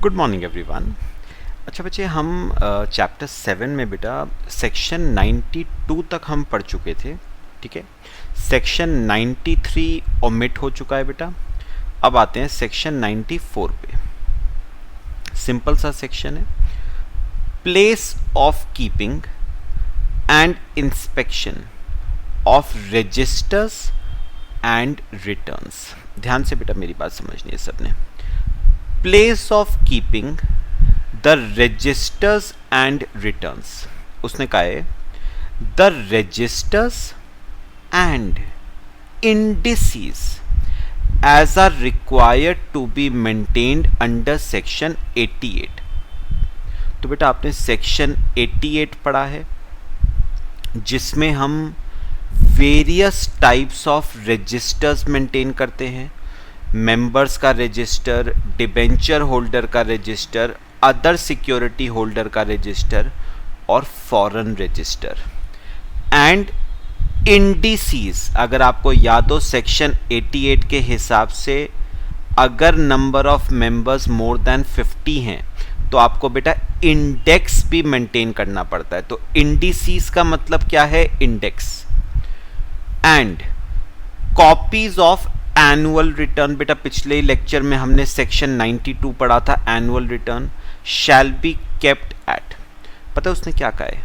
Good morning everyone. अच्छा बच्चे, हम चैप्टर 7 में बेटा सेक्शन 92 तक हम पढ़ चुके थे। ठीक है, सेक्शन 93 ओमिट हो चुका है बेटा। अब आते हैं सेक्शन 94 पे। सिंपल सा सेक्शन है, place of keeping and inspection of registers and returns. ध्यान से बेटा मेरी बात समझनी है सबने। Place of keeping the registers and returns, उसने कहा है the registers and indices as are required to be maintained under section 88। तो बेटा आपने सेक्शन 88 पढ़ा है, जिसमें हम various types of registers maintain करते हैं। मेंबर्स का रजिस्टर, डिबेंचर होल्डर का रजिस्टर, अदर सिक्योरिटी होल्डर का रजिस्टर और फॉरेन रजिस्टर एंड इंडिसेस। अगर आपको याद हो सेक्शन 88 के हिसाब से अगर number of members more than 50 हैं तो आपको बेटा इंडेक्स भी मेंटेन करना पड़ता है। तो इंडिसेस का मतलब क्या है? Index. And copies of annual return, बेटा पिछले लेक्चर में हमने सेक्शन 92 पढ़ा था। Annual return shall be kept at, पता है उसने क्या कहा है?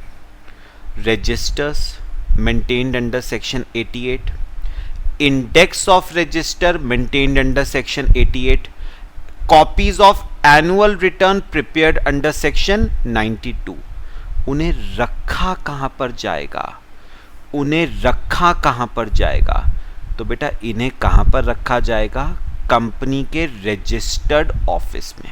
Registers maintained under section 88, index of register maintained under section 88, copies of annual return prepared under section 92। उन्हें रखा कहां पर जाएगा? उन्हें रखा कहां पर जाएगा? तो बेटा इन्हें कहां पर रखा जाएगा? कंपनी के रजिस्टर्ड ऑफिस में।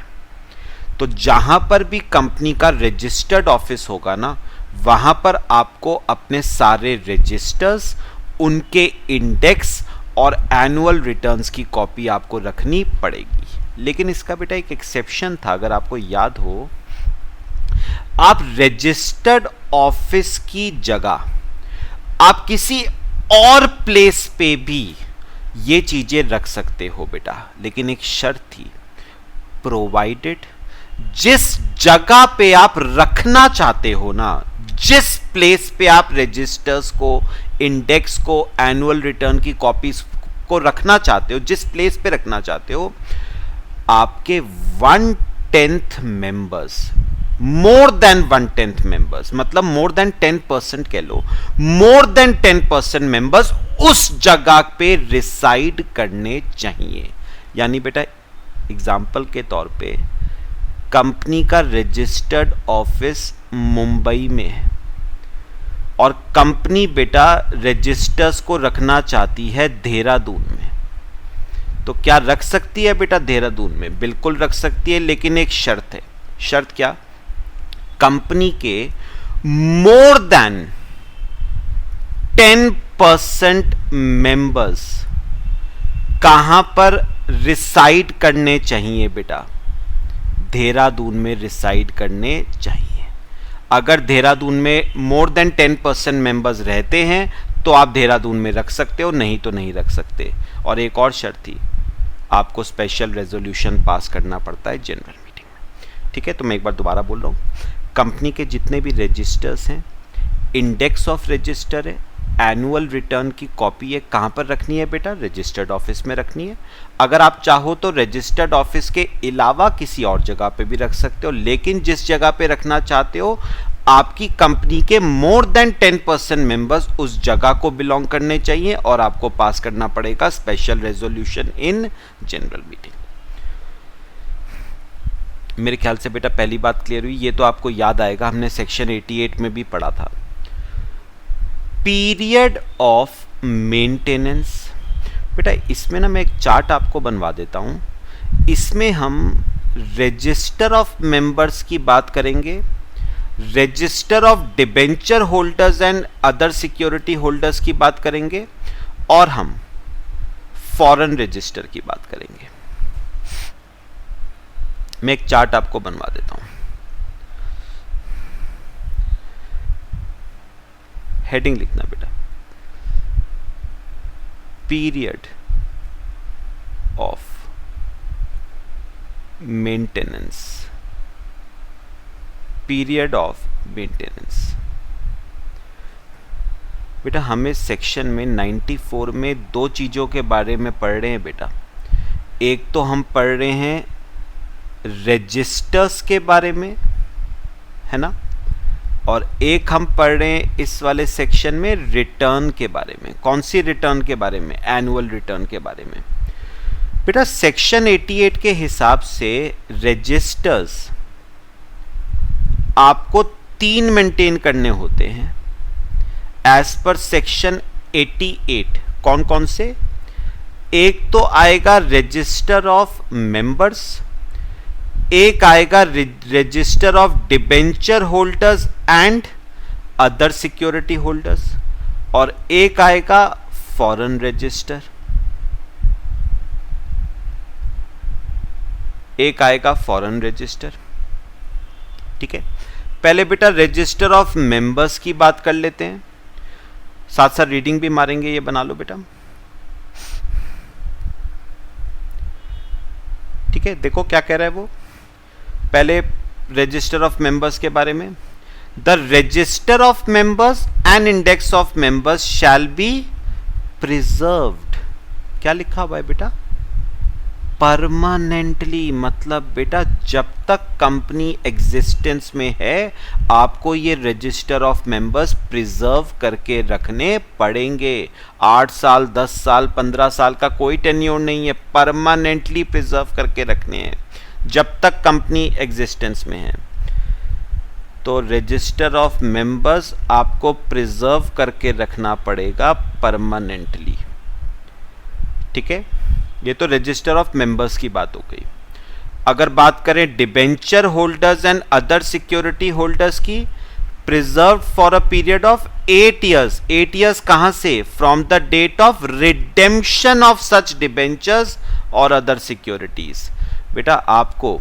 तो जहां पर भी कंपनी का रजिस्टर्ड ऑफिस होगा ना, वहां पर आपको अपने सारे रजिस्टर्स, उनके इंडेक्स और एनुअल रिटर्न्स की कॉपी आपको रखनी पड़ेगी। लेकिन इसका बेटा एक एक्सेप्शन था, अगर आपको याद हो। आप रजिस्टर्ड ऑफिस की जगह आप किसी और प्लेस पे भी ये चीजें रख सकते हो बेटा, लेकिन एक शर्त थी, प्रोवाइडेड जिस जगह पे आप रखना चाहते हो ना, जिस प्लेस पे आप रजिस्टर्स को, इंडेक्स को, एनुअल रिटर्न की कॉपीज को रखना चाहते हो, जिस प्लेस पे रखना चाहते हो, आपके 1/10 मेंबर्स, मोर देन 1/10 मेंबर्स, मतलब मोर देन 10% कह लो, मोर देन 10% मेंबर्स उस जगह पे रिसाइड करने चाहिए। यानी बेटा एग्जाम्पल के तौर पे कंपनी का रजिस्टर्ड ऑफिस मुंबई में है और कंपनी बेटा रजिस्टर्स को रखना चाहती है देहरादून में, तो क्या रख सकती है बेटा देहरादून में? बिल्कुल रख सकती है, लेकिन एक शर्त है। शर्त क्या? कंपनी के मोर देन 10% मेंबर्स कहां पर रिसाइड करने चाहिए बेटा? देहरादून में रिसाइड करने चाहिए। अगर देहरादून में मोर देन 10% मेंबर्स रहते हैं तो आप देहरादून में रख सकते हो, नहीं तो नहीं रख सकते। और एक और शर्त थी, आपको स्पेशल रेजोल्यूशन पास करना पड़ता है जनरल मीटिंग में। ठीक है, तो मैं एक बार दोबारा बोल रहा हूं, कंपनी के जितने भी रजिस्टर्स हैं, इंडेक्स ऑफ रजिस्टर है, एनुअल रिटर्न की कॉपी है, कहां पर रखनी है बेटा? रजिस्टर्ड ऑफिस में रखनी है। अगर आप चाहो तो रजिस्टर्ड ऑफिस के अलावा किसी और जगह पे भी रख सकते हो, लेकिन जिस जगह पे रखना चाहते हो, आपकी कंपनी के मोर देन 10% मेंबर्स उस जगह को बिलोंग करने चाहिए और आपको पास करना पड़ेगा special resolution in general meeting. मेरे ख्याल से बेटा पहली बात क्लियर हुई। ये तो आपको याद आएगा, हमने सेक्शन 88 में भी पढ़ा था। पीरियड ऑफ मेंटेनेंस, बेटा इसमें ना मैं एक चार्ट आपको बनवा देता हूं। इसमें हम रजिस्टर ऑफ मेंबर्स की बात करेंगे, register of debenture holders and other security holders की बात करेंगे, और हम फॉरेन रजिस्टर की बात करेंगे। मैं एक चार्ट आपको बनवा देता हूं। हेडिंग लिखना बेटा, period of maintenance, period of maintenance. बेटा हमें सेक्शन में 94 में दो चीज़ों के बारे में पढ़ रहे हैं बेटा। एक तो हम पढ़ रहे हैं रजिस्टर्स के बारे में, है ना, और एक हम पढ़ रहे हैं इस वाले सेक्शन में रिटर्न के बारे में। कौन सी रिटर्न के बारे में? एनुअल रिटर्न के बारे में। बेटा सेक्शन 88 के हिसाब से रजिस्टर्स आपको 3 मेंटेन करने होते हैं एज पर सेक्शन 88। कौन कौन से? एक तो आएगा रजिस्टर ऑफ मेंबर्स, एक आएगा register of debenture holders and other security holders, और एक आएगा फॉरेन रजिस्टर, एक आएगा फॉरेन रजिस्टर। ठीक है, पहले बेटा रजिस्टर ऑफ मेंबर्स की बात कर लेते हैं, साथ साथ रीडिंग भी मारेंगे, ये बना लो बेटा। ठीक है, देखो क्या कह रहा है वो। पहले रजिस्टर ऑफ मेंबर्स के बारे में, the register of members and index of members shall be preserved. क्या लिखा हुआ है बेटा? परमानेंटली, मतलब बेटा जब तक कंपनी एग्जिस्टेंस में है आपको ये रजिस्टर ऑफ मेंबर्स प्रिजर्व करके रखने पड़ेंगे। 8 साल, 10 साल, 15 साल का कोई टेन्योर नहीं है, परमानेंटली प्रिजर्व करके रखने हैं जब तक कंपनी एग्जिस्टेंस में है। तो रजिस्टर ऑफ मेंबर्स आपको प्रिजर्व करके रखना पड़ेगा परमानेंटली। ठीक है, ये तो रजिस्टर ऑफ मेंबर्स की बात हो गई। अगर बात करें debenture holders and other security holders की, preserve for a period of 8 years। 8 years कहां से? From the date of redemption of such debentures और अदर सिक्योरिटीज। बेटा आपको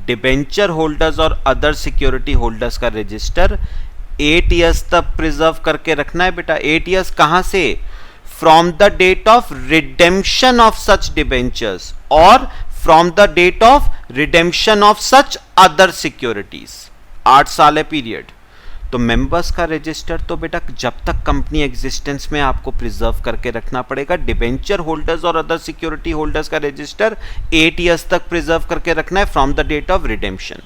डिबेंचर होल्डर्स और अदर सिक्योरिटी होल्डर्स का रजिस्टर 8 years तक प्रिजर्व करके रखना है बेटा। 8 years कहां से? From the date of redemption of such debentures और from the date of redemption of such other securities. 8 साल है पीरियड। तो मेंबर्स का रजिस्टर तो बेटा जब तक कंपनी एग्जिस्टेंस में आपको प्रिजर्व करके रखना पड़ेगा। डिबेंचर होल्डर्स और अदर सिक्योरिटी होल्डर्स का रजिस्टर 8 years तक प्रिजर्व करके रखना है from the date of redemption.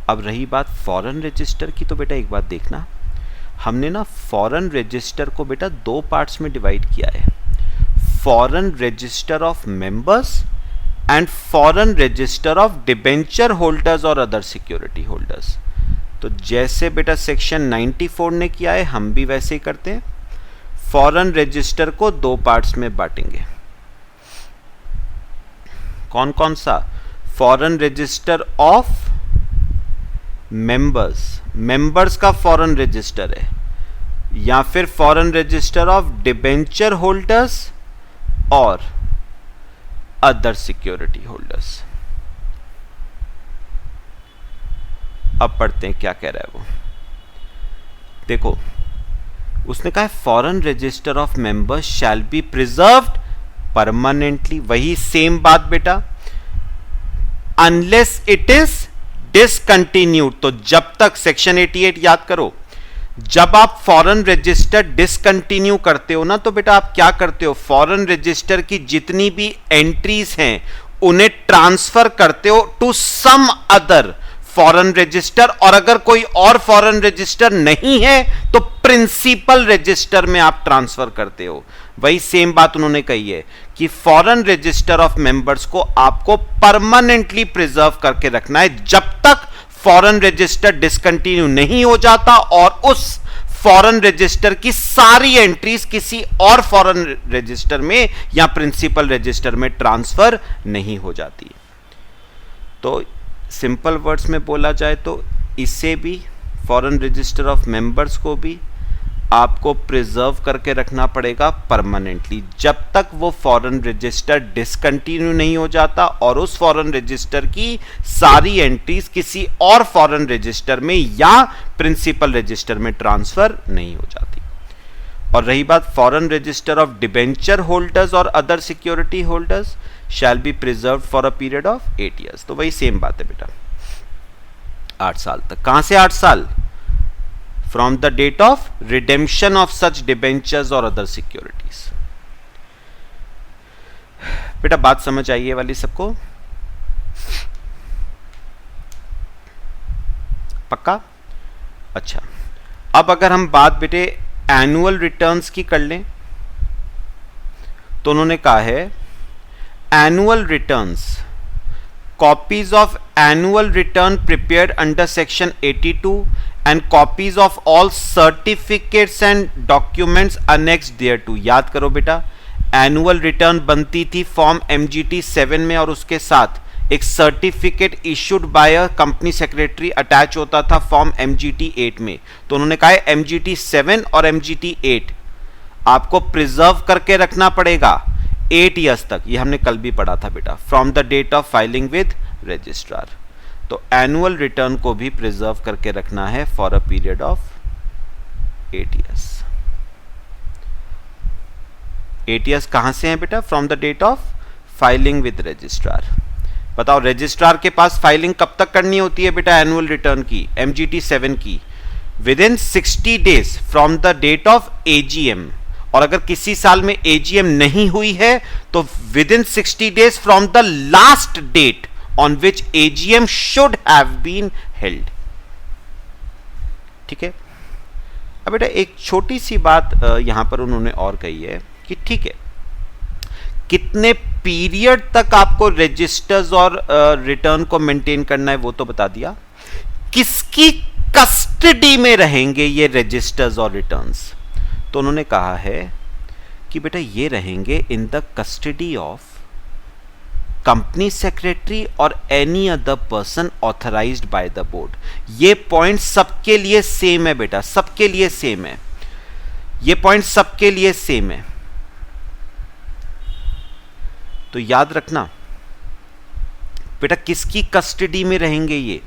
अब रही बात फॉरेन रजिस्टर की, तो बेटा एक बात देखना, हमने ना फॉरेन रजिस्टर को बेटा 2 पार्ट्स में डिवाइड किया है, foreign register of members and foreign register of debenture holders और अदर सिक्योरिटी होल्डर्स। तो जैसे बेटा सेक्शन 94 ने किया है हम भी वैसे ही करते हैं। फॉरेन रजिस्टर को 2 पार्ट्स में बांटेंगे। कौन कौन सा? फॉरेन रजिस्टर ऑफ मेंबर्स का फॉरेन रजिस्टर है, या फिर foreign register of debenture holders और अदर सिक्योरिटी होल्डर्स। अब पढ़ते हैं क्या कह रहा है वो। देखो उसने कहा है foreign register of members shall be preserved permanently. वही सेम बात बेटा, अनलेस इट इज डिसकंटिन्यूड। तो जब तक सेक्शन 88 याद करो, जब आप फॉरेन रजिस्टर डिसकंटिन्यू करते हो ना, तो बेटा आप क्या करते हो? फॉरेन रजिस्टर की जितनी भी एंट्रीज हैं उन्हें ट्रांसफर करते हो to some other foreign register, और अगर कोई और फॉरेन रजिस्टर नहीं है तो प्रिंसिपल रजिस्टर में आप ट्रांसफर करते हो। वही सेम बात उन्होंने कही है कि फॉरेन रजिस्टर ऑफ मेंबर्स को आपको परमानेंटली प्रिजर्व करके रखना है जब तक फॉरेन रजिस्टर डिसकंटिन्यू नहीं हो जाता और उस फॉरेन रजिस्टर की सारी एंट्रीज किसी और फॉरेन रजिस्टर में या प्रिंसिपल रजिस्टर में ट्रांसफर नहीं हो जाती। तो सिंपल वर्ड्स में बोला जाए तो इसे भी, फॉरेन रजिस्टर ऑफ मेंबर्स को भी आपको प्रिजर्व करके रखना पड़ेगा परमानेंटली जब तक वो फॉरेन रजिस्टर डिसकंटिन्यू नहीं हो जाता और उस फॉरेन रजिस्टर की सारी एंट्रीज किसी और फॉरेन रजिस्टर में या प्रिंसिपल रजिस्टर में ट्रांसफर नहीं हो जाती। और रही बात foreign register of debenture holders और other security holders, shall be preserve for a period of 8 years। तो वही सेम बात है बेटा, 8 साल तक। कहां से 8 साल? From the date of redemption of such debentures और अदर सिक्योरिटीज। बेटा बात समझ आई है वाली सबको? पक्का? अच्छा, अब अगर हम बात बेटे एनुअल रिटर्न्स की कर लें, तो उन्होंने कहा है annual returns, copies of annual return prepared under section 82 and copies of all certificates and documents annexed thereto. याद करो बेटा, एनुअल रिटर्न बनती थी फॉर्म MGT 7 में और उसके साथ एक certificate issued by a company secretary attach होता था फॉर्म MGT 8 में। तो उन्होंने कहा है MGT 7 और MGT 8 आपको प्रिजर्व करके रखना पड़ेगा 8 years तक। ये हमने कल भी पढ़ा था बेटा, from the date of filing with registrar. तो एनुअल रिटर्न को भी प्रिजर्व करके रखना है for a period of 8 years। 8 years कहां से है बेटा? From the date of filing with registrar. बताओ रजिस्ट्रार के पास फाइलिंग कब तक करनी होती है बेटा एनुअल रिटर्न की, MGT 7 की? Within 60 days from the date of AGM। और अगर किसी साल में AGM नहीं हुई है तो within 60 days from the last date on which AGM should have been held. ठीक है। अब बेटा एक छोटी सी बात यहां पर उन्होंने और कही है कि ठीक है, कितने पीरियड तक आपको रजिस्टर्स और रिटर्न को मेंटेन करना है वो तो बता दिया। किसकी कस्टडी में रहेंगे ये रजिस्टर्स और रिटर्न्स? तो उन्होंने कहा है कि बेटा ये रहेंगे in the custody of company secretary और any other person authorised by the board. ये पॉइंट सबके लिए सेम है बेटा, सबके लिए सेम है, ये पॉइंट सबके लिए सेम है। तो याद रखना बेटा किसकी कस्टडी में रहेंगे ये?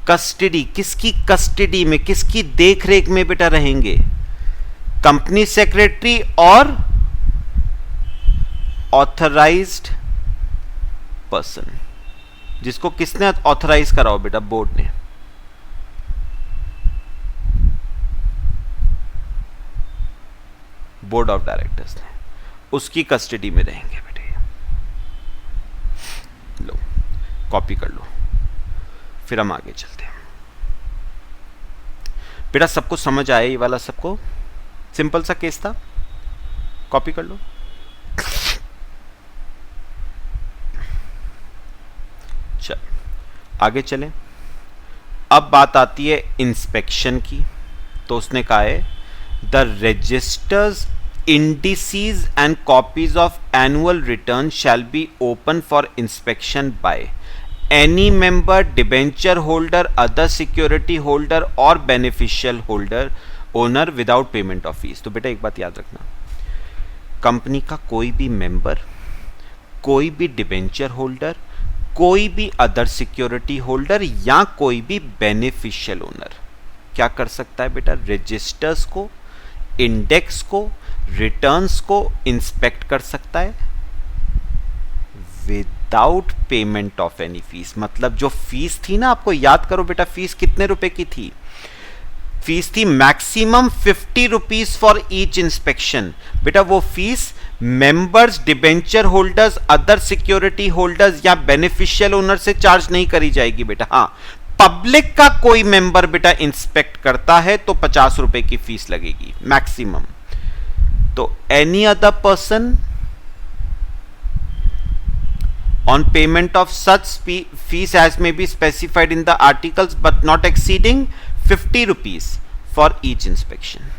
कस्टडी, किसकी कस्टडी में, किसकी देखरेख में बेटा रहेंगे? कंपनी सेक्रेटरी और ऑथराइज्ड पर्सन। जिसको किसने ऑथराइज कराओ बेटा? बोर्ड ने। बोर्ड ऑफ डायरेक्टर्स ने, उसकी कस्टडी में रहेंगे बेटे। लो कॉपी कर लो, फिर हम आगे चलते हैं। बेटा सबको समझ आया ये वाला? सबको सिंपल सा केस था, कॉपी कर लो। चल आगे चलें। अब बात आती है इंस्पेक्शन की। तो उसने कहा है the registers, indices and copies of annual return shall be open for inspection by any member, debenture holder, other security holder or beneficial holder owner without payment of fees। तो बेटा एक बात याद रखना, कंपनी का कोई भी मेंबर, कोई भी डिबेंचर होल्डर, कोई भी अदर सिक्योरिटी होल्डर या कोई भी बेनिफिशियल ओनर क्या कर सकता है बेटा? रजिस्टर्स को, इंडेक्स को, रिटर्न्स को इंस्पेक्ट कर सकता है without payment of any fees. मतलब जो फीस थी ना, आपको याद करो बेटा, फीस कितने रुपए की थी? फीस थी maximum 50 rupees for each inspection. बेटा वो fees members, debenture holders, other security holders या बेनिफिशियल ओनर से चार्ज नहीं करी जाएगी बेटा। हाँ, पब्लिक का कोई मेंबर बेटा इंस्पेक्ट करता है तो 50 रुपए की फीस लगेगी मैक्सिमम। तो any other person on payment of such fees as may be specified in the articles but not exceeding 50 rupees for each inspection.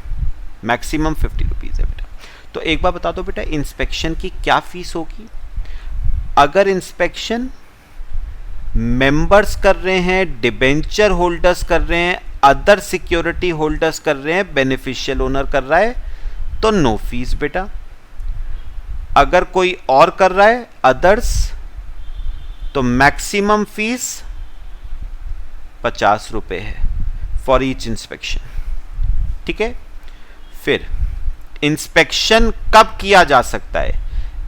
Maximum 50 rupees है बेटा। तो एक बार बता दो बेटा, इंस्पेक्शन की क्या फीस होगी? अगर इंस्पेक्शन मेंबर्स कर रहे हैं, डिबेंचर होल्डर्स कर रहे हैं, अदर सिक्योरिटी होल्डर्स कर रहे हैं, बेनिफिशियल ओनर कर रहा है, तो नो फीस बेटा। अगर कोई और कर रहा है, अदर्स, तो मैक्सिमम फीस 50 रुपए है फॉर ईच इंस्पेक्शन। ठीक है। फिर इंस्पेक्शन कब किया जा सकता है?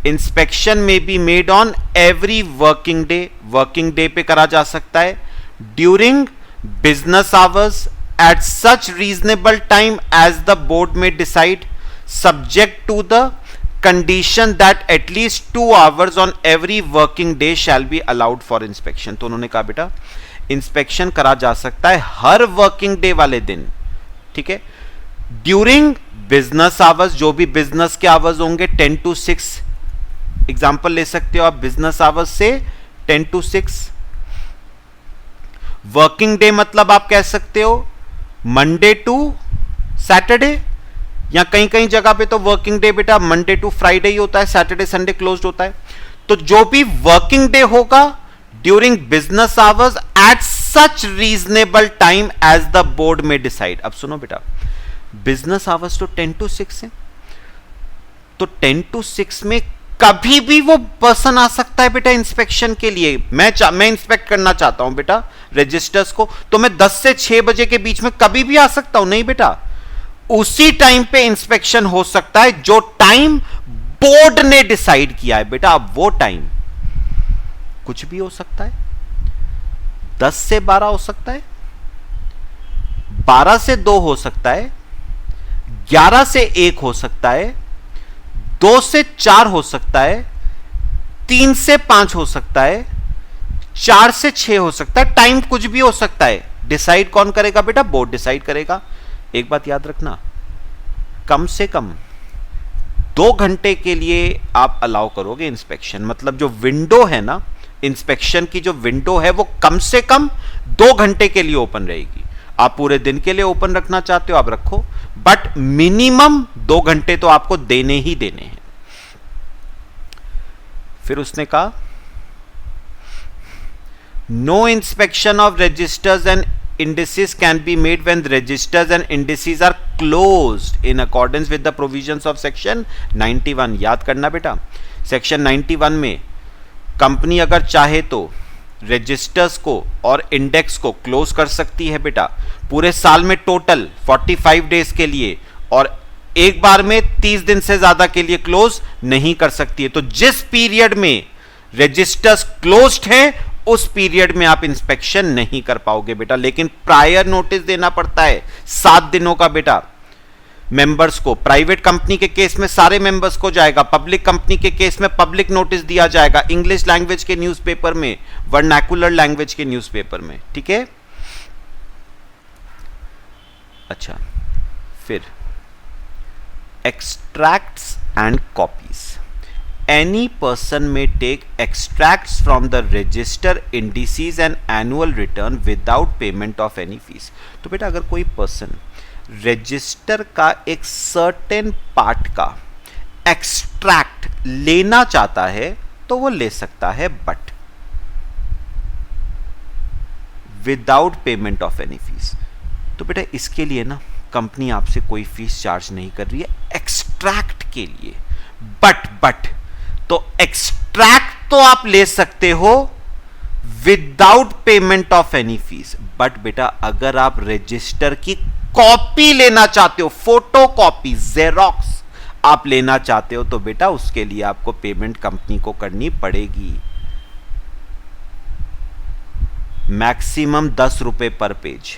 इंस्पेक्शन में be made on every working day पे करा जा सकता है, during business hours, at such reasonable time as the board may decide, subject to the condition that at least 2 hours on every working day shall be allowed for inspection. तो उन्होंने कहा बेटा inspection करा जा सकता है हर वर्किंग डे वाले दिन, ठीक है, ड्यूरिंग बिजनेस आवर्स, जो भी बिजनेस के आवर्स होंगे 10 to 6, एग्जाम्पल ले सकते हो आप बिजनेस आवर्स से 10 to 6। वर्किंग डे मतलब आप कह सकते हो मंडे टू सैटरडे, या कहीं कहीं जगह पे तो वर्किंग डे बेटा मंडे टू फ्राइडे ही होता है, सैटरडे संडे क्लोज्ड होता है। तो जो भी वर्किंग डे होगा during business hours at such reasonable time as the board may decide. अब सुनो बेटा, बिजनेस आवर्स तो 10 to 6 है, तो 10 to 6 में कभी भी वो पर्सन आ सकता है बेटा इंस्पेक्शन के लिए। मैं इंस्पेक्ट करना चाहता हूं बेटा रजिस्टर्स को, तो मैं 10 से 6 बजे के बीच में कभी भी आ सकता हूं? नहीं बेटा, उसी टाइम पे इंस्पेक्शन हो सकता है जो टाइम बोर्ड ने डिसाइड किया है बेटा। अब वो टाइम कुछ भी हो सकता है, 10 से 12 हो सकता है, 12 से 2 हो सकता है, 11 से 1 हो सकता है, 2 से 4 हो सकता है, 3 से 5 हो सकता है, 4 से 6 हो सकता है, टाइम कुछ भी हो सकता है। डिसाइड कौन करेगा बेटा? बोर्ड डिसाइड करेगा। एक बात याद रखना, कम से कम 2 घंटे के लिए आप अलाउ करोगे इंस्पेक्शन, मतलब जो विंडो है ना इंस्पेक्शन की, जो विंडो है वो कम से कम 2 घंटे के लिए ओपन रहेगी। आप पूरे दिन के लिए ओपन रखना चाहते हो आप रखो, बट मिनिमम 2 घंटे तो आपको देने ही देने हैं। फिर उसने कहा no inspection of registers and indices can be made when the registers and indices are closed in accordance with the provisions of section 91। याद करना बेटा, सेक्शन 91 में कंपनी अगर चाहे तो रजिस्टर्स को और इंडेक्स को क्लोज कर सकती है बेटा, पूरे साल में टोटल 45 डेज के लिए, और एक बार में 30 दिन से ज्यादा के लिए क्लोज नहीं कर सकती है। तो जिस पीरियड में रजिस्टर्स क्लोज्ड हैं उस पीरियड में आप इंस्पेक्शन नहीं कर पाओगे बेटा, लेकिन प्रायर नोटिस देना पड़ता है 7 दिनों का बेटा मेंबर्स को। प्राइवेट कंपनी के केस में सारे मेंबर्स को जाएगा, पब्लिक कंपनी के केस में पब्लिक नोटिस दिया जाएगा, इंग्लिश लैंग्वेज के न्यूज़पेपर में, वर्नाकुलर लैंग्वेज के न्यूज़पेपर में, ठीक है। अच्छा, फिर extracts and copies. Any person may take extracts from the register, indices and annual return without payment of any fees। तो बेटा अगर कोई पर्सन रजिस्टर का एक सर्टेन पार्ट का एक्सट्रैक्ट लेना चाहता है तो वो ले सकता है, but without payment of any fees. तो बेटा इसके लिए ना कंपनी आपसे कोई फीस चार्ज नहीं कर रही है एक्सट्रैक्ट के लिए, बट तो एक्सट्रैक्ट तो आप ले सकते हो without payment of any fees, but बेटा अगर आप रजिस्टर की कॉपी लेना चाहते हो, फोटो कॉपी जेरोक्स आप लेना चाहते हो, तो बेटा उसके लिए आपको पेमेंट कंपनी को करनी पड़ेगी, मैक्सिमम 10 रुपए पर पेज।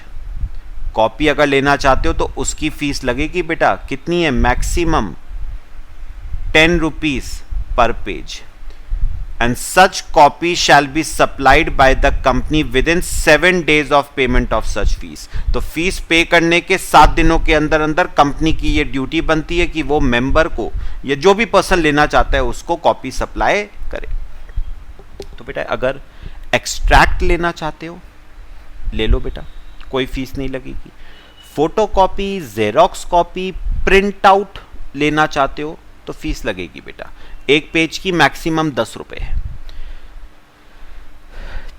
कॉपी अगर लेना चाहते हो तो उसकी फीस लगेगी बेटा, कितनी है? Maximum 10 rupees per page, and such copy shall be supplied by the company within 7 days of payment of such fees। तो फीस पे करने के 7 दिनों के अंदर अंदर कंपनी की ये ड्यूटी बनती है कि वो मेंबर को या जो भी पर्सन लेना चाहता है उसको कॉपी सप्लाई करे। तो बेटा अगर एक्सट्रैक्ट लेना चाहते हो ले लो बेटा, कोई फीस नहीं लगेगी। Photo copy, xerox copy, print out लेना चाहते हो तो फीस लगेगी बेटा, एक पेज की मैक्सिमम 10 रुपए है,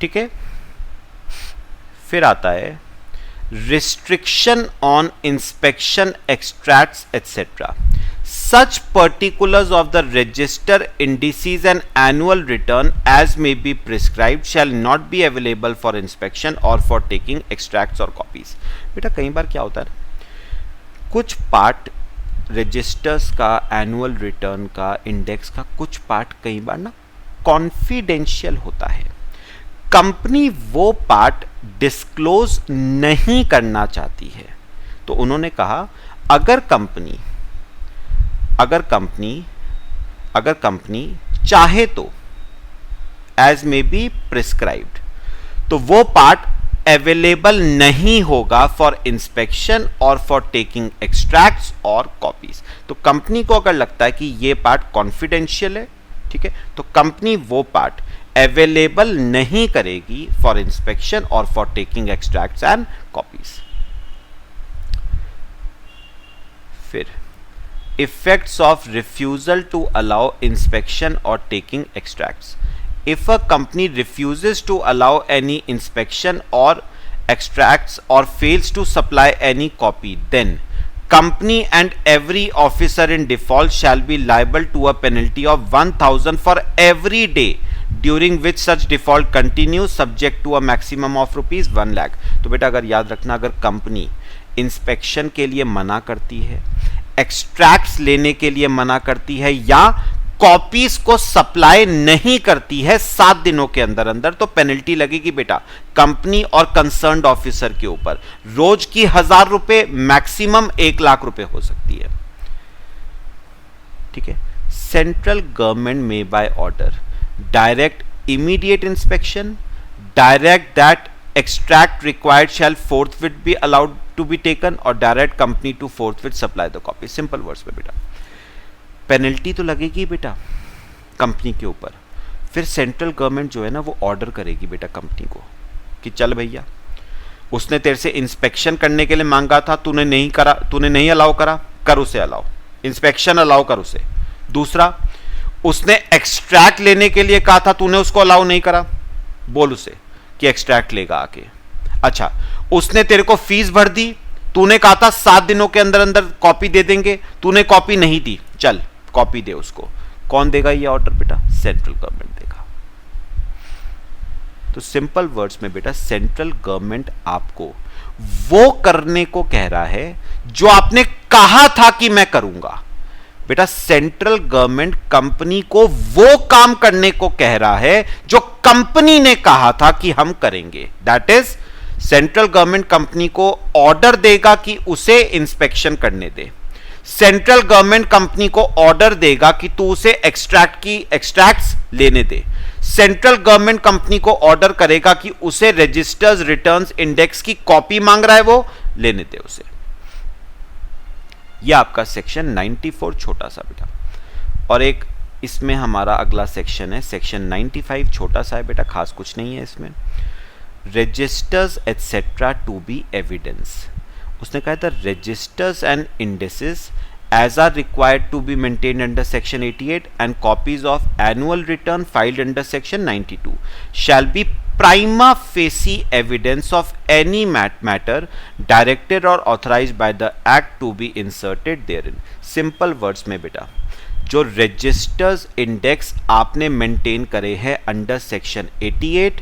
ठीक है। फिर आता है restriction on inspection extracts etcetera. Such particulars of the register, indices and annual return as may be prescribed shall not be available for inspection or for taking extracts or copies। बेटा कई बार क्या होता है, कुछ पार्ट रजिस्टर्स का, annual return का, index का कुछ पार्ट कई बार ना कॉन्फिडेंशियल होता है, कंपनी वो पार्ट डिस्क्लोज नहीं करना चाहती है। तो उन्होंने कहा अगर कंपनी चाहे तो एज मे बी प्रिस्क्राइब्ड, तो वो पार्ट अवेलेबल नहीं होगा फॉर इंस्पेक्शन और फॉर टेकिंग एक्सट्रैक्ट्स और कॉपीज। तो कंपनी को अगर लगता है कि ये पार्ट कॉन्फिडेंशियल है, ठीक है, तो कंपनी वो पार्ट अवेलेबल नहीं करेगी फॉर इंस्पेक्शन और for taking extracts and copies. फिर effects of refusal to allow inspection और taking extracts. If a company refuses to allow any inspection or extracts or fails to supply any copy, then company and every officer in default shall be liable to a penalty of 1,000 for every day during which such default continues, subject to a maximum of rupees 1 lakh। तो बेटा अगर याद रखना, अगर company inspection के लिए मना करती है, एक्सट्रैक्ट्स लेने के लिए मना करती है या कॉपीज को सप्लाई नहीं करती है 7 दिनों के अंदर अंदर, तो पेनल्टी लगेगी बेटा कंपनी और कंसर्न्ड ऑफिसर के ऊपर। रोज की 1000 रुपए, मैक्सिमम 1 लाख रुपए हो सकती है, ठीक है। Central government may by order direct immediate inspection, direct that extract required shall forthwith be allowed to be taken और direct company to forthwith supply the copy। Simple words में बेटा पेनल्टी तो लगेगी बेटा कंपनी के ऊपर, फिर सेंट्रल गवर्नमेंट जो है ना वो ऑर्डर करेगी बेटा कंपनी को कि चल भैया, उसने तेरे से इंस्पेक्शन करने के लिए मांगा था, तूने नहीं करा, तूने नहीं अलाउ करा, कर उसे अलाउ, इंस्पेक्शन अलाउ कर उसे। दूसरा, उसने एक्सट्रैक्ट लेने के लिए कहा था, तूने उसको अलाउ नहीं करा, बोल उसे कि एक्सट्रैक्ट लेगा आके। अच्छा, उसने तेरे को फीस भर दी, तूने कहा था 7 दिनों के अंदर अंदर कॉपी दे देंगे, तूने कॉपी नहीं दी, चल कॉपी दे उसको। कौन देगा ये ऑर्डर बेटा? सेंट्रल गवर्नमेंट देगा। तो सिंपल वर्ड्स में बेटा सेंट्रल गवर्नमेंट आपको वो करने को कह रहा है जो आपने कहा था कि मैं करूंगा। बेटा सेंट्रल गवर्नमेंट कंपनी को वो काम करने को कह रहा है जो कंपनी ने कहा था कि हम करेंगे। That is central government company को ऑर्डर देगा कि उसे इंस्पेक्शन करने दे, सेंट्रल गवर्नमेंट कंपनी को ऑर्डर देगा कि तू उसे एक्सट्रैक्ट्स लेने दे, सेंट्रल गवर्नमेंट कंपनी को ऑर्डर करेगा कि उसे रजिस्टर्स, रिटर्न्स, इंडेक्स की कॉपी मांग रहा है वो लेने दे उसे। यह आपका सेक्शन 94 छोटा सा बेटा, और एक इसमें हमारा अगला सेक्शन है सेक्शन 95, छोटा सा है बेटा, खास कुछ नहीं है इसमें। Registers etcetera to be evidence. उसने कहा था registers and indices as are required to be maintained under section 88 and copies of annual return filed under section 92 shall be prima facie evidence of any matter directed or authorized by the act to be inserted therein। simple words में बेटा जो registers index आपने maintain करे हैं under section 88,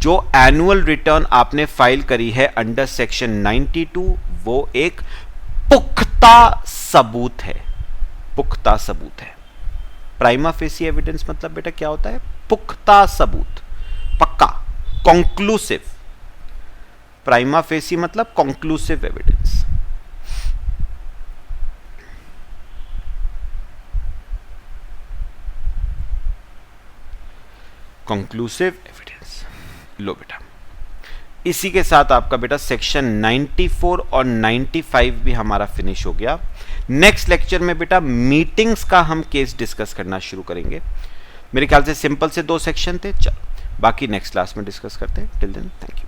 जो annual return आपने file करी है अंडर सेक्शन 92, वो एक पुख्ता सबूत है, पुख्ता सबूत है। प्राइमा फेसी एविडेंस मतलब बेटा क्या होता है? पुख्ता सबूत, पक्का, कॉन्क्लूसिव। प्राइमा फेसी मतलब कॉन्क्लूसिव एविडेंस। Conclusive evidence. लो बेटा, इसी के साथ आपका बेटा सेक्शन 94 और 95 भी हमारा फिनिश हो गया। नेक्स्ट लेक्चर में बेटा मीटिंग्स का हम केस डिस्कस करना शुरू करेंगे। मेरे ख्याल से सिंपल से 2 सेक्शन थे, चलो बाकी नेक्स्ट क्लास में डिस्कस करते हैं। Till then thank you.